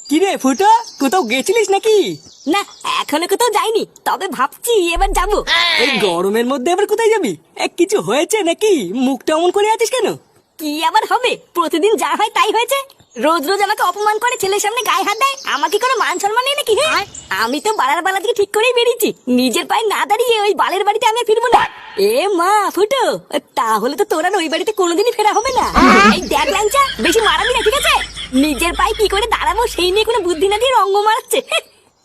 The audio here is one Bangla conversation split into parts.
কিরে ফুটো, কোথাও গেছিলিস নাকি? না, এখনো কোথাও যাইনি, তবে ভাবছি এবার যাব। এই গরমের মধ্যে এবার কোথায় যাবি? কিছু হয়েছে নাকি? মুখটা অমন করে আছিস কেন? কি আবার হবে, প্রতিদিন যা হয় তাই হয়েছে। রোজ রোজ আমাকে অপমান করে, ছেলের সামনে গায়ে হাত দেয়, আমাকে কোনো মান সম্মান নেই নাকি? হ্যাঁ, আমি তো বাড়ার বেলা থেকে ঠিক করেই বেরিয়েছি, নিজের পায়ে না দাঁড়িয়ে ওই বালের বাড়িতে আমি আর ফিরবো না। এ মা ফুটো, তাহলে তো তোর আর ওই বাড়িতে কোনোদিনই ফেরা হবে না। এই দেখ ল্যাংচা, বেশি মারাবি না, ঠিক আছে? নিজের পায়ে কি করে দাঁড়াবো সেই নিয়ে কোনো বুদ্ধি না দিয়ে রঙ্গ মারাচ্ছে।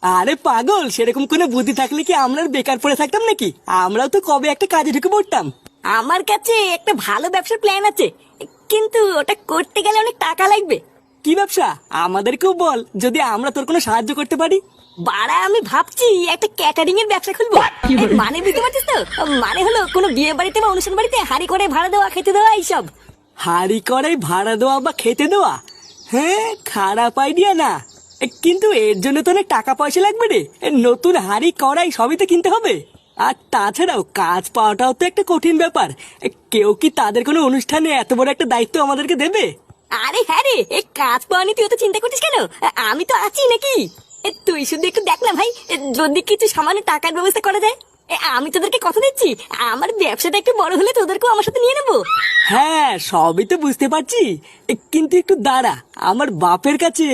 আরে পাগল, সেরকম কোনো বুদ্ধি থাকলে কি আমরা আর বেকার পড়ে থাকতাম নাকি? আমরাও তো কবে একটা কাজে ঢুকে পড়তাম। আমার কাছে একটা ভালো ব্যবসার প্ল্যান আছে, কিন্তু ওটা করতে গেলে অনেক টাকা লাগবে। কি ব্যবসা? আমাদেরকেও বল, যদি আমরা তোর কোনো সাহায্য করতে পারি। বাড়া, আমি ভাবছি একটা ক্যাটারিং এর ব্যবসা খুলবো। মানে বুঝতে পারছিস তো? মানে হলো কোনো বিয়ে বাড়িতে বা অনুষ্ঠান বাড়িতে হাঁড়ি করে ভাড়া দেওয়া, খেতে দেওয়া, এইসব। হাড়ি কড়াই ভাড়া দেওয়া বা খেতে দেওয়া? হ্যাঁ, খারাপ আইডিয়া না। কিন্তু এর জন্য তো অনেক টাকা পয়সা লাগবে রে। নতুন হাড়ি কড়াই সবই তো কিনতে হবে। আর তাছাড়াও কাজ পাওয়াটাও তো একটা কঠিন ব্যাপার। কেউ কি তাদের কোনো অনুষ্ঠানে এত বড় একটা দায়িত্ব আমাদেরকে দেবে? আরে হ্যাঁ রে, এই কাজ পাওয়া নিয়ে তুই তো চিন্তা করছিস কেন? আমি তো আছি নাকি? তুই শুধু একটু দেখ না ভাই, যদি কিছু সামান্য টাকার ব্যবস্থা করা যায়। আমি তোদেরকে কথা দিচ্ছি, আমার ব্যবসাটা একটু বড় হলে তোদেরকেও আমার সাথে নিয়ে নেবো। হ্যাঁ, সবই তো বুঝতে পারছি, কিন্তু একটু দাঁড়া, আমার বাপের কাছে